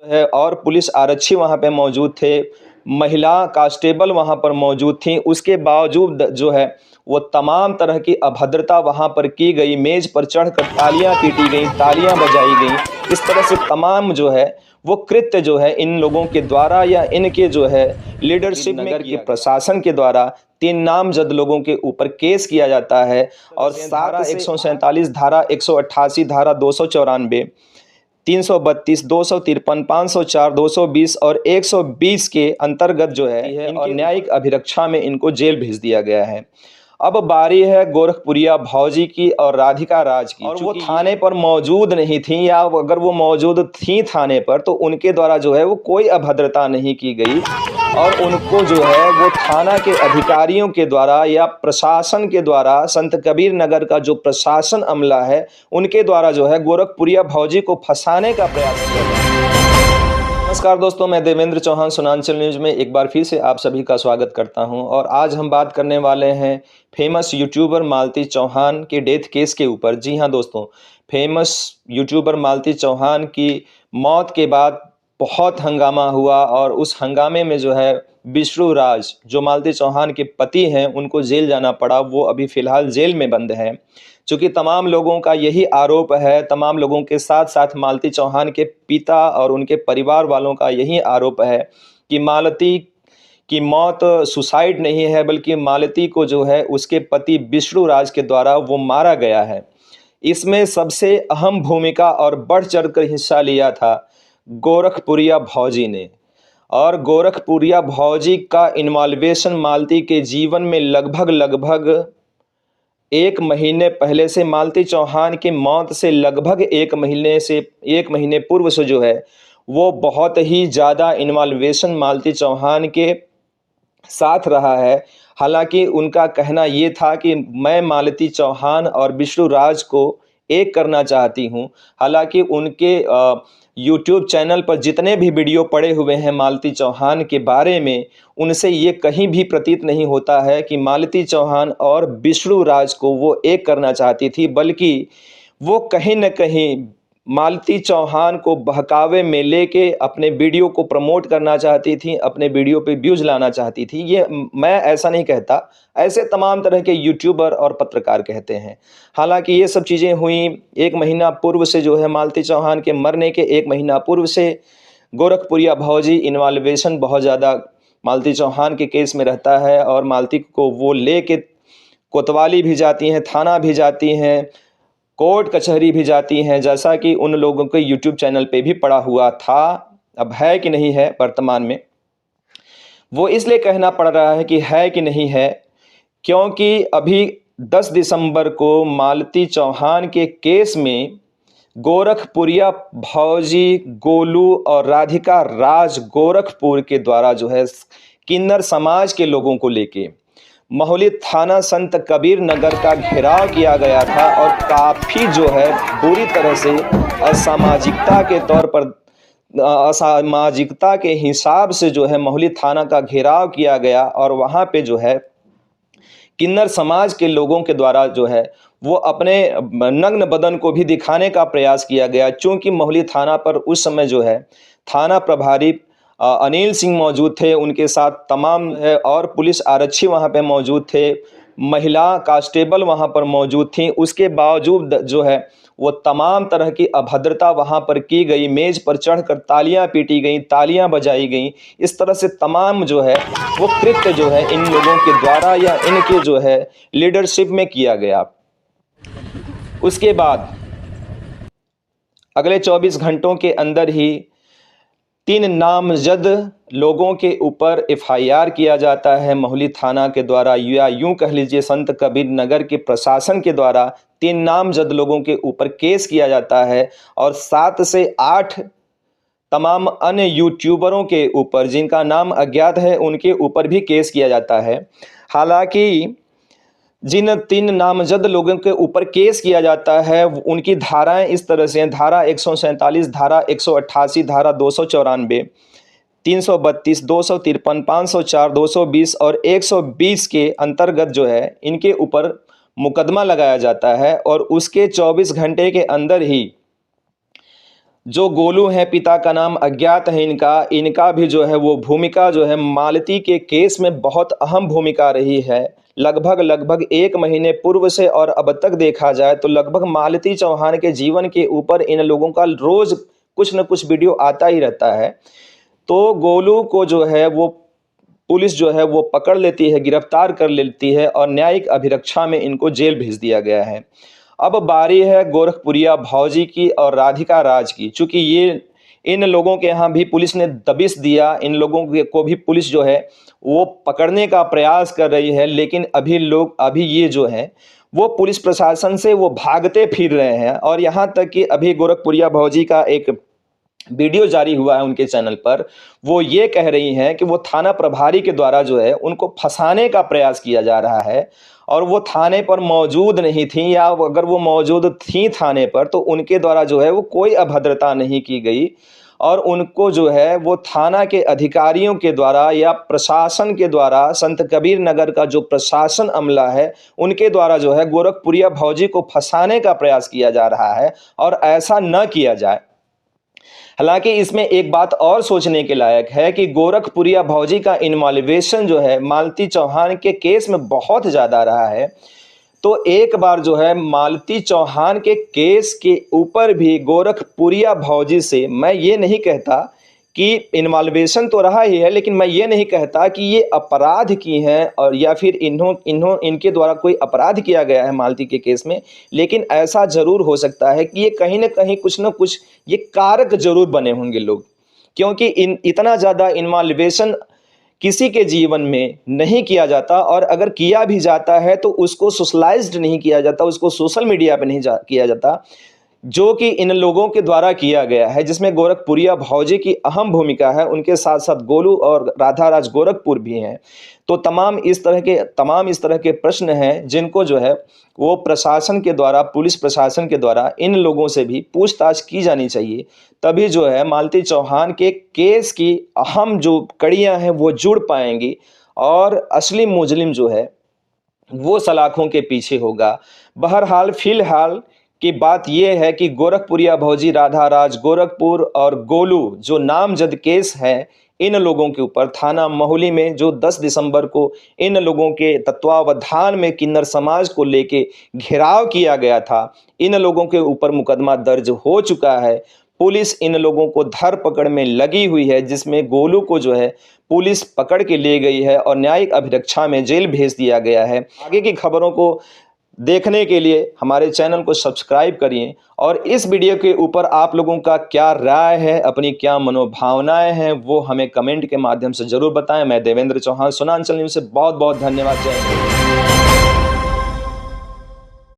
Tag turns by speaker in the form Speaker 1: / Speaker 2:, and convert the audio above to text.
Speaker 1: है और पुलिस आरक्षी वहाँ पे मौजूद थे, महिला कांस्टेबल वहाँ पर मौजूद थीं। उसके बावजूद जो है वो तमाम तरह की अभद्रता वहाँ पर की गई, मेज़ पर चढ़कर तालियां पीटी गईं, तालियां बजाई गईं। इस तरह से तमाम जो है वो कृत्य जो है इन लोगों के द्वारा या इनके जो है लीडरशिप नगर के प्रशासन के द्वारा 3 नामजद लोगों के ऊपर केस किया जाता है और धारा 147, धारा 188, धारा 294, 332, 253, 504, 220 और 120 के अंतर्गत जो है और न्यायिक अभिरक्षा में इनको जेल भेज दिया गया है। अब बारी है गोरखपुरिया भौजी की और राधिका राज की, और वो थाने पर मौजूद नहीं थी, या अगर वो मौजूद थी थाने पर तो उनके द्वारा जो है वो कोई अभद्रता नहीं की गई और उनको जो है वो थाना के अधिकारियों के द्वारा या प्रशासन के द्वारा, संत कबीर नगर का जो प्रशासन अमला है उनके द्वारा जो है गोरखपुरिया भौजी को फंसाने का प्रयास किया गया। नमस्कार दोस्तों, मैं देवेंद्र चौहान सुनांचल न्यूज़ में एक बार फिर से आप सभी का स्वागत करता हूं और आज हम बात करने वाले हैं फेमस यूट्यूबर मालती चौहान के डेथ केस के ऊपर। जी हां दोस्तों, फेमस यूट्यूबर मालती चौहान की मौत के बाद बहुत हंगामा हुआ और उस हंगामे में जो है विष्णु राज, जो मालती चौहान के पति हैं, उनको जेल जाना पड़ा। वो अभी फ़िलहाल जेल में बंद हैं। चूँकि तमाम लोगों का यही आरोप है, तमाम लोगों के साथ साथ मालती चौहान के पिता और उनके परिवार वालों का यही आरोप है कि मालती की मौत सुसाइड नहीं है, बल्कि मालती को जो है उसके पति विष्णु राज के द्वारा वो मारा गया है। इसमें सबसे अहम भूमिका और बढ़ चढ़कर हिस्सा लिया था गोरखपुरिया भौजी ने, और गोरखपुरिया भौजी का इन्वॉल्वेशन मालती के जीवन में लगभग 1 महीने पहले से, मालती चौहान की मौत से लगभग 1 महीने पूर्व से जो है वो बहुत ही ज़्यादा इन्वॉल्वेशन मालती चौहान के साथ रहा है। हालांकि उनका कहना ये था कि मैं मालती चौहान और विष्णु राज को एक करना चाहती हूँ। हालांकि उनके यूट्यूब चैनल पर जितने भी वीडियो पड़े हुए हैं मालती चौहान के बारे में, उनसे ये कहीं भी प्रतीत नहीं होता है कि मालती चौहान और विष्णु राज को वो एक करना चाहती थी, बल्कि वो कहीं न कहीं मालती चौहान को बहकावे में लेके अपने वीडियो को प्रमोट करना चाहती थी, अपने वीडियो पे व्यूज़ लाना चाहती थी। ये मैं ऐसा नहीं कहता, ऐसे तमाम तरह के यूट्यूबर और पत्रकार कहते हैं। हालांकि ये सब चीज़ें हुई 1 महीना पूर्व से, जो है मालती चौहान के मरने के 1 महीना पूर्व से गोरखपुरिया भौजी इन्वॉल्वेशन बहुत ज़्यादा मालती चौहान के केस में रहता है और मालती को वो लेके कोतवाली भी जाती हैं, थाना भी जाती हैं, कोर्ट कचहरी भी जाती हैं, जैसा कि उन लोगों के यूट्यूब चैनल पे भी पड़ा हुआ था। अब है कि नहीं है वर्तमान में, वो इसलिए कहना पड़ रहा है कि है कि नहीं है, क्योंकि अभी 10 दिसंबर को मालती चौहान के केस में गोरखपुरिया भौजी, गोलू और राधिका राज गोरखपुर के द्वारा जो है किन्नर समाज के लोगों को लेके महुली थाना संत कबीर नगर का घेराव किया गया था और काफ़ी जो है बुरी तरह से असामाजिकता के तौर पर, असामाजिकता के हिसाब से जो है महुली थाना का घेराव किया गया और वहाँ पे जो है किन्नर समाज के लोगों के द्वारा जो है वो अपने नग्न बदन को भी दिखाने का प्रयास किया गया। चूँकि महुली थाना पर उस समय जो है थाना प्रभारी अनिल सिंह मौजूद थे, उनके साथ तमाम है और पुलिस आरक्षी वहाँ पे मौजूद थे, महिला कांस्टेबल वहाँ पर मौजूद थीं। उसके बावजूद जो है वो तमाम तरह की अभद्रता वहाँ पर की गई, मेज़ पर चढ़कर तालियां पीटी गईं, तालियां बजाई गईं। इस तरह से तमाम जो है वो कृत्य जो है इन लोगों के द्वारा या इनके जो है लीडरशिप में किया गया। उसके बाद अगले 24 घंटों के अंदर ही 3 नामजद लोगों के ऊपर एफआईआर किया जाता है महुली थाना के द्वारा, या यूं कह लीजिए संत कबीर नगर के प्रशासन के द्वारा 3 नामजद लोगों के ऊपर केस किया जाता है और 7 से 8 तमाम अन्य यूट्यूबरों के ऊपर, जिनका नाम अज्ञात है, उनके ऊपर भी केस किया जाता है। हालांकि जिन 3 नामजद लोगों के ऊपर केस किया जाता है उनकी धाराएं इस तरह से हैं: धारा 147, धारा 188, धारा 294, 332, 253, 504, 220 और 120 के अंतर्गत जो है इनके ऊपर मुकदमा लगाया जाता है और उसके 24 घंटे के अंदर ही जो गोलू हैं, पिता का नाम अज्ञात है इनका, इनका भी जो है वो भूमिका जो है मालती के केस में बहुत अहम भूमिका रही है। लगभग 1 महीने पूर्व से और अब तक देखा जाए तो लगभग मालती चौहान के जीवन के ऊपर इन लोगों का रोज़ कुछ न कुछ वीडियो आता ही रहता है। तो गोलू को जो है वो पुलिस जो है वो पकड़ लेती है, गिरफ्तार कर लेती है और न्यायिक अभिरक्षा में इनको जेल भेज दिया गया है। अब बारी है गोरखपुरिया भौजी की और राधिका राज की। चूँकि ये इन लोगों के यहाँ भी पुलिस ने दबिश दिया, इन लोगों को भी पुलिस जो है वो पकड़ने का प्रयास कर रही है, लेकिन अभी ये जो हैं वो पुलिस प्रशासन से वो भागते फिर रहे हैं। और यहाँ तक कि अभी गोरखपुरिया भौजी का एक वीडियो जारी हुआ है उनके चैनल पर, वो ये कह रही हैं कि वो थाना प्रभारी के द्वारा जो है उनको फंसाने का प्रयास किया जा रहा है और वो थाने पर मौजूद नहीं थी, या अगर वो मौजूद थी थाने पर तो उनके द्वारा जो है वो कोई अभद्रता नहीं की गई और उनको जो है वो थाना के अधिकारियों के द्वारा या प्रशासन के द्वारा, संत कबीर नगर का जो प्रशासन अमला है उनके द्वारा जो है गोरखपुरिया भौजी को फंसाने का प्रयास किया जा रहा है। और ऐसा न किया जाए। हालांकि इसमें एक बात और सोचने के लायक है कि गोरखपुरिया भौजी का इन्वॉल्वेशन जो है मालती चौहान के केस में बहुत ज़्यादा रहा है। तो एक बार जो है मालती चौहान के केस के ऊपर भी गोरखपुरिया भौजी से, मैं ये नहीं कहता कि इन्वॉल्वेशन तो रहा ही है, लेकिन मैं ये नहीं कहता कि ये अपराध की हैं और या फिर इनके द्वारा कोई अपराध किया गया है मालती के केस में। लेकिन ऐसा ज़रूर हो सकता है कि ये कहीं न कहीं कुछ न कुछ ये कारक ज़रूर बने होंगे लोग, क्योंकि इतना ज़्यादा इन्वॉल्वेशन किसी के जीवन में नहीं किया जाता और अगर किया भी जाता है तो उसको सोशलाइज्ड नहीं किया जाता, उसको सोशल मीडिया पे नहीं किया जाता, जो कि इन लोगों के द्वारा किया गया है, जिसमें गोरखपुरिया भौजी की अहम भूमिका है। उनके साथ साथ गोलू और राधा राज गोरखपुर भी हैं। तो तमाम इस तरह के प्रश्न हैं जिनको जो है वो प्रशासन के द्वारा, पुलिस प्रशासन के द्वारा इन लोगों से भी पूछताछ की जानी चाहिए। तभी जो है मालती चौहान के केस की अहम जो कड़ियाँ हैं वो जुड़ पाएंगी और असली मुजरिम जो है वो सलाखों के पीछे होगा। बहरहाल फिलहाल की बात यह है कि गोरखपुरिया भौजी, राधा राज गोरखपुर और गोलू जो नामजद केस है इन लोगों के ऊपर थाना महुली में जो 10 दिसंबर को इन लोगों के तत्वावधान में किन्नर समाज को लेके घेराव किया गया था, इन लोगों के ऊपर मुकदमा दर्ज हो चुका है। पुलिस इन लोगों को धर पकड़ में लगी हुई है, जिसमें गोलू को जो है पुलिस पकड़ के ले गई है और न्यायिक अभिरक्षा में जेल भेज दिया गया है। आगे की खबरों को देखने के लिए हमारे चैनल को सब्सक्राइब करिए और इस वीडियो के ऊपर आप लोगों का क्या राय है, अपनी क्या मनोभावनाएं हैं, वो हमें कमेंट के माध्यम से ज़रूर बताएं। मैं देवेंद्र चौहान, सुनांचल न्यूज़ से बहुत बहुत धन्यवाद। जय हिंद।